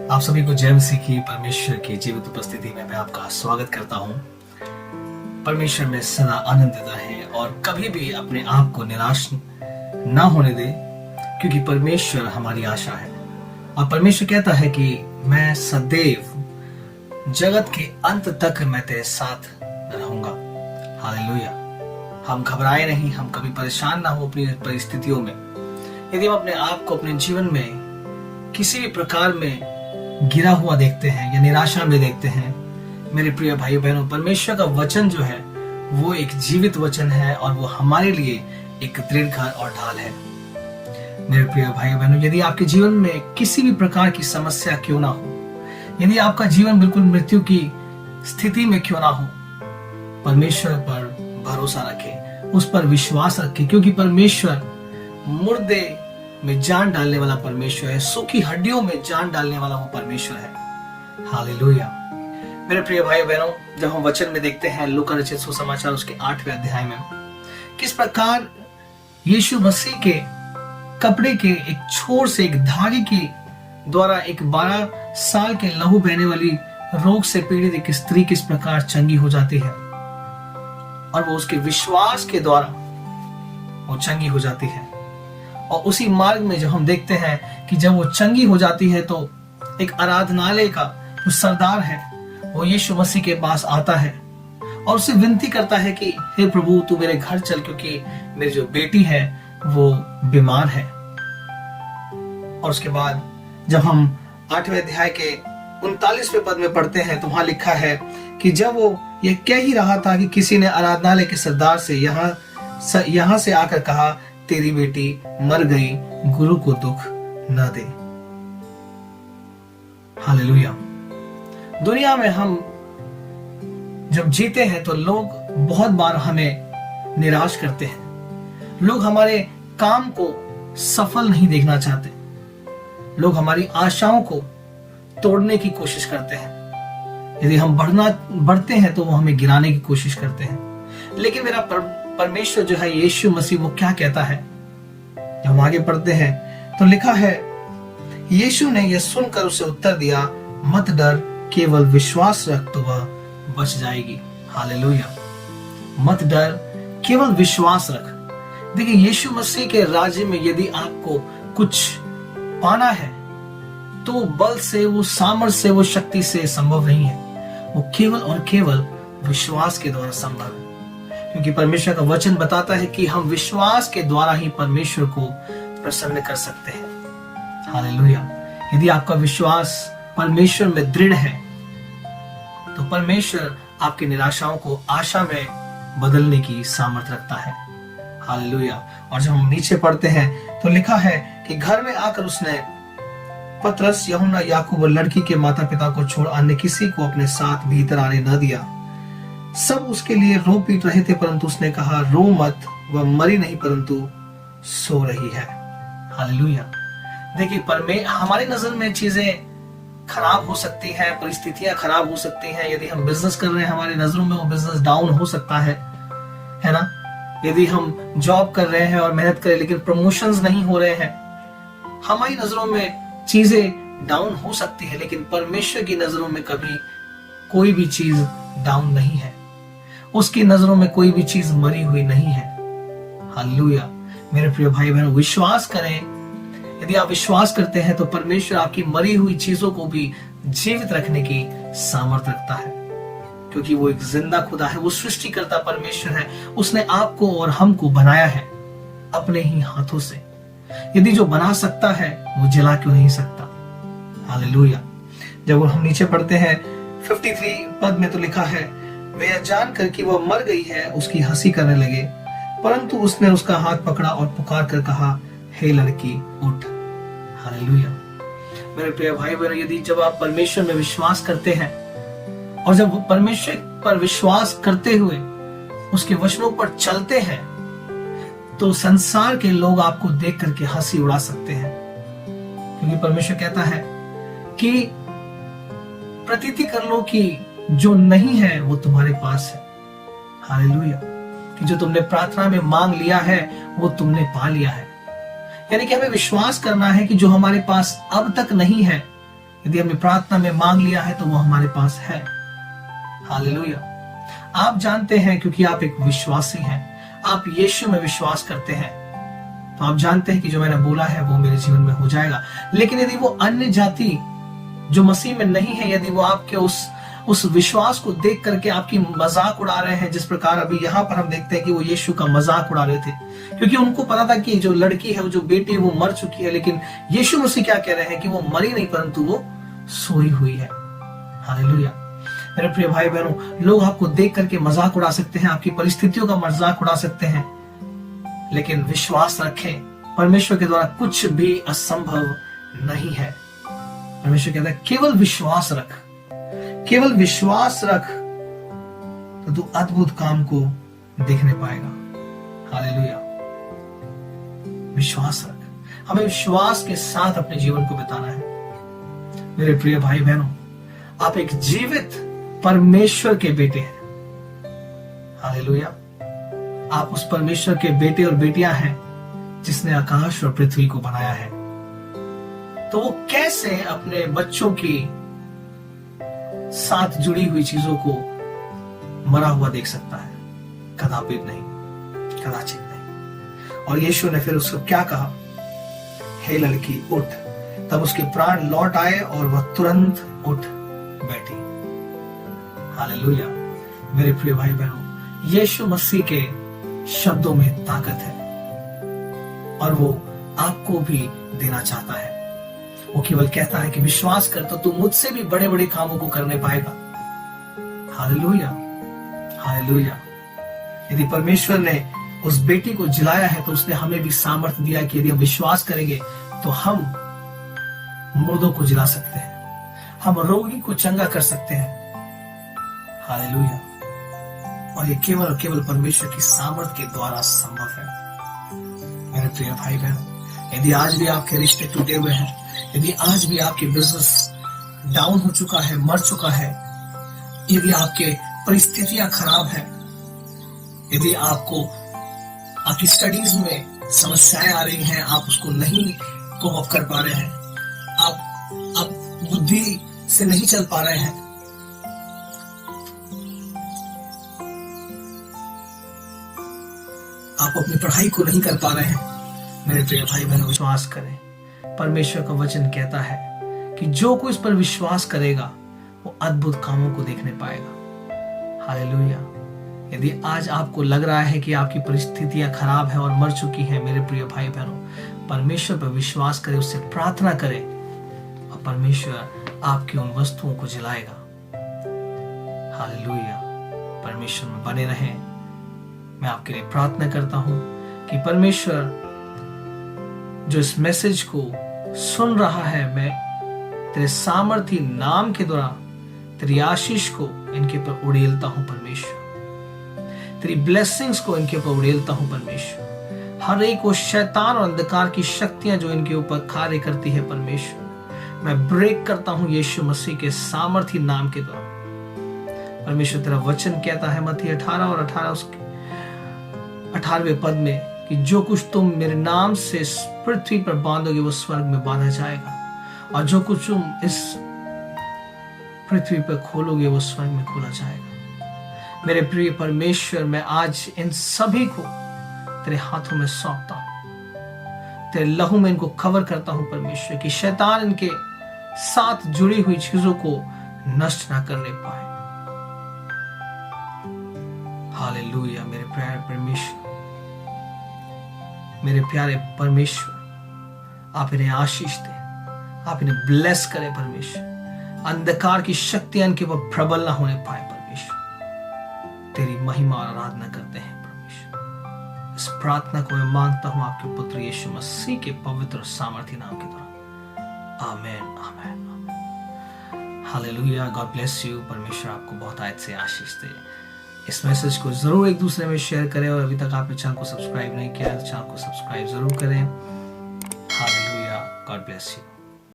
आप सभी को जय मसीह की परमेश्वर की जीवित उपस्थिति में मैं आपका स्वागत करता हूं। परमेश्वर में सदा आनंदित रहे और कभी भी अपने आप को निराश ना होने दे, क्योंकि परमेश्वर हमारी आशा है। और परमेश्वर कहता है कि मैं सदैव जगत के अंत तक मैं तेरे साथ रहूंगा। हालेलुया। हम घबराए नहीं, हम कभी परेशान ना हो अपनी परिस्थितियों में। यदि हम अपने आप को अपने जीवन में किसी भी प्रकार में गिरा हुआ देखते हैं या निराशा में देखते हैं, मेरे प्रिय भाई बहनों, परमेश्वर का वचन जो है वो एक जीवित वचन है और वो हमारे लिए एक दृढ़ घर और ढाल है। मेरे प्रिय भाई बहनों, यदि आपके जीवन में किसी भी प्रकार की समस्या क्यों ना हो, यदि आपका जीवन बिल्कुल मृत्यु की स्थिति में क्यों ना हो, परमेश्वर पर भरोसा रखें, उस पर विश्वास रखें, क्योंकि परमेश्वर मुर्दे में जान डालने वाला परमेश्वर है, सूखी हड्डियों में जान डालने वाला वो परमेश्वर है। हालेलुया। मेरे प्रिय भाई बहनों, जब हम वचन में देखते हैं लूका रचित सुसमाचार उसके 8वें अध्याय में किस प्रकार यीशु मसीह के कपड़े के एक छोर से, एक धागे के द्वारा एक 12 साल के लहू बहने वाली रोग से पीड़ित एक स्त्री किस प्रकार चंगी हो जाती है और वो उसके विश्वास के द्वारा वो चंगी हो जाती है। और उसी मार्ग में जब हम देखते हैं कि जब वो चंगी हो जाती है तो एक आराधनालय का जो सरदार है वो यीशु मसीह के पास आता है और उसे विनती करता है कि हे प्रभु, तू मेरे घर चल, क्योंकि मेरी जो बेटी है वो बीमार है। और उसके बाद जब हम 8वें अध्याय के 39वें पद में पढ़ते हैं तो वहां लिखा है कि जब वो ये कह ही रहा था कि किसी ने आराधनालय के सरदार से यहाँ से आकर कहा, तेरी बेटी मर गई, गुरु को दुख न दे। हालेलुया। दुनिया में हम जब जीते हैं तो लोग बहुत बार हमें निराश करते हैं। लोग हमारे काम को सफल नहीं देखना चाहते। लोग हमारी आशाओं को तोड़ने की कोशिश करते हैं। यदि हम बढ़ते हैं तो वो हमें गिराने की कोशिश करते हैं। लेकिन मेरा परमेश्वर जो है यीशु मसीह, वो क्या कहता है? जब हम आगे पढ़ते हैं तो लिखा है, यीशु ने यह सुनकर उसे उत्तर दिया, मत डर, केवल विश्वास रख तो वह बच जाएगी। हालेलुया। मत डर, केवल विश्वास रख। देखिए, यीशु मसीह के राज्य में यदि आपको कुछ पाना है तो बल से, वो सामर्थ्य से, वो शक्ति से संभव नहीं है। वो केवल और केवल विश्वास के द्वारा संभव है, क्योंकि परमेश्वर का वचन बताता है कि हम विश्वास के द्वारा ही परमेश्वर को प्रसन्न कर सकते हैं। हालेलुया। यदि आपका विश्वास परमेश्वर में दृढ़ है तो परमेश्वर आपकी निराशाओं को आशा में बदलने की सामर्थ्य रखता है। हालेलुया। और जब हम नीचे पढ़ते हैं तो लिखा है कि घर में आकर उसने पतरस, यूहन्ना, याकूब और लड़की के माता पिता को छोड़ अन्य किसी को अपने साथ भीतर आने न दिया। सब उसके लिए रो पीट रहे थे, परंतु उसने कहा, रो मत, वह मरी नहीं परंतु सो रही है। हालेलुया। देखिए, हमारी नजर में चीजें खराब हो सकती हैं, परिस्थितियां खराब हो सकती हैं। यदि हम बिजनेस कर रहे हैं, हमारी नजरों में वो बिजनेस डाउन हो सकता है ना। यदि हम जॉब कर रहे हैं और मेहनत करें लेकिन प्रमोशंस नहीं हो रहे हैं, हमारी नजरों में चीजें डाउन हो सकती है, लेकिन परमेश्वर की नजरों में कभी कोई भी चीज डाउन नहीं है। उसकी नजरों में कोई भी चीज मरी हुई नहीं है। हालेलुया। मेरे प्रिय भाई बहनों, विश्वास करें। यदि आप विश्वास करते हैं तो परमेश्वर आपकी मरी हुई चीजों को भी जीवित रखने की सामर्थ्य रखता है, क्योंकि वो एक जिंदा खुदा है। वो सृष्टिकर्ता परमेश्वर है। उसने आपको और हमको बनाया है अपने ही हाथों से। यदि जो बना सकता है वो जला क्यों नहीं सकता? हालेलुया। जब हम नीचे पढ़ते हैं 53 पद में तो लिखा है, वे यह जानकर कि वह मर गई है उसकी हंसी करने लगे, परंतु उसने उसका हाथ पकड़ा और पुकार कर कहा, हे लड़की, उठ। हालेलुया। मेरे प्रिय भाई बहनों, यदि जब आप परमेश्वर में विश्वास करते हैं और जब परमेश्वर पर विश्वास करते हुए उसके वचनों पर चलते हैं तो संसार के लोग आपको देख करके हंसी उड़ा सकते हैं, क्योंकि परमेश्वर कहता है कि प्रतीति कर लो कि जो नहीं है वो तुम्हारे पास है। हालेलुया। कि जो तुमने प्रार्थना में मांग लिया है वो तुमने पा लिया है। यानी कि हमें विश्वास करना है कि जो हमारे पास अब तक नहीं है, यदि हमने प्रार्थना में मांग लिया है तो वो हमारे पास है। हालेलुया। आप जानते हैं, क्योंकि आप एक विश्वासी हैं, आप यीशु में विश्वास करते हैं, तो आप जानते हैं कि जो मैंने बोला है वो मेरे जीवन में हो जाएगा। लेकिन यदि वो अन्य जाति जो मसीह में नहीं है, यदि वो आपके उस विश्वास को देख करके आपकी मजाक उड़ा रहे हैं, जिस प्रकार अभी यहाँ पर हम देखते हैं कि वो यीशु का मजाक उड़ा रहे थे, क्योंकि उनको पता था कि जो लड़की है, जो बेटी है, वो मर चुकी है। लेकिन यीशु मसीह क्या कह रहे हैं कि वो मरी नहीं, परंतु वो सोई हुई है। हालेलुया। मेरे प्रिय भाई बहनों, लोग आपको देख करके मजाक उड़ा सकते हैं, आपकी परिस्थितियों का मजाक उड़ा सकते हैं, लेकिन विश्वास रखें, परमेश्वर के द्वारा कुछ भी असंभव नहीं है। परमेश्वर कहता है केवल विश्वास रख, केवल विश्वास रख, तो तू अद्भुत काम को देखने पाएगा। हालेलुया। विश्वास रख। हमें विश्वास के साथ अपने जीवन को बिताना है। मेरे प्रिय भाई बहनों, आप एक जीवित परमेश्वर के बेटे हैं। हालेलुया। आप उस परमेश्वर के बेटे और बेटियां हैं जिसने आकाश और पृथ्वी को बनाया है। तो वो कैसे अपने बच्चों की साथ जुड़ी हुई चीजों को मरा हुआ देख सकता है? कदापि नहीं, कदाचित नहीं। और यीशु ने फिर उसको क्या कहा? हे लड़की उठ। तब उसके प्राण लौट आए और वह तुरंत उठ बैठी। हालेलुया। मेरे प्रिय भाई बहनों, यीशु मसीह के शब्दों में ताकत है और वो आपको भी देना चाहता है। वो केवल कहता है कि विश्वास कर तो तू मुझसे भी बड़े बड़े कामों को करने पाएगा। हालेलुया। हालेलुया। यदि परमेश्वर ने उस बेटी को जिलाया है तो उसने हमें भी सामर्थ्य दिया कि यदि हम विश्वास करेंगे तो हम मुर्दों को जिला सकते हैं, हम रोगी को चंगा कर सकते हैं। हालेलुया। और ये केवल और केवल परमेश्वर की सामर्थ्य के द्वारा संभव है। मेरे प्रिय भाई बहन, यदि आज भी आपके रिश्ते टूटे हुए हैं, यदि आज भी आपके बिजनेस डाउन हो चुका है, मर चुका है, यदि आपके परिस्थितियां खराब है, यदि आपकी स्टडीज में समस्याएं आ रही हैं, आप उसको नहीं कोप अप कर पा रहे हैं, आप बुद्धि से नहीं चल पा रहे हैं, आप अपनी पढ़ाई को नहीं कर पा रहे हैं, मेरे प्रिय भाई बहन, विश्वास करें। परमेश्वर का वचन कहता है कि जो कोई इस पर विश्वास करेगा वो अद्भुत कामों को देखने पाएगा। हालेलुया। यदि आज आपको लग रहा है कि आपकी परिस्थितियां खराब है और मर चुकी हैं, मेरे प्रिय भाई बहनों, परमेश्वर पर विश्वास करें, उससे प्रार्थना करें और परमेश्वर आपकी उन वस्तुओं को जिलाएगा। हालेलुया। परमेश्वर में बने रहें। मैं आपके लिए प्रार्थना करता हूं कि परमेश्वर जो इस मैसेज को सुन रहा है, मैं तेरे सामर्थी नाम के द्वारा तेरी आशीष को इनके ऊपर उड़ेलता हूं परमेश्वर, तेरी ब्लेसिंग्स को इनके ऊपर उड़ेलता हूं परमेश्वर। हर एक वो शैतान और अंधकार की शक्तियां जो इनके ऊपर कार्य करती है परमेश्वर, मैं ब्रेक करता हूं यीशु मसीह के सामर्थी नाम के द्वारा। परमेश्वर तेरा वचन कहता है मत्ती 18 और 18 उसके 18वें पद में कि जो कुछ तुम मेरे नाम से इस पृथ्वी पर बांधोगे वो स्वर्ग में बांधा जाएगा, और जो कुछ तुम इस पृथ्वी पर खोलोगे वो स्वर्ग में खोला जाएगा। मेरे प्रिय परमेश्वर, मैं आज इन सभी को तेरे हाथों में सौंपता हूं, तेरे लहू में इनको कवर करता हूं परमेश्वर, कि शैतान इनके साथ जुड़ी हुई चीजों को नष्ट ना करने पाए। हालेलुया। मेरे प्यारे परमेश्वर, मेरे प्यारे परमेश्वर, आप इन्हें आशीष दें, आप इन्हें ब्लेस करें परमेश्वर। अंधकार की शक्तियां इनके ऊपर प्रबल ना होने पाए परमेश्वर। तेरी महिमा और आराधना करते हैं परमेश्वर। इस प्रार्थना को मैं मांगता हूं आपके पुत्र यीशु मसीह के पवित्र सामर्थी नाम के द्वारा। आमीन, आमीन, आमीन। हालेलुया। God bless you. परमेश्वर आपको बहुत आयत से आशीष दे। इस मैसेज को जरूर एक दूसरे में शेयर करें, और अभी तक आपने चैनल को सब्सक्राइब नहीं किया है तो चैनल को सब्सक्राइब जरूर करें। हालेलुया। God bless you.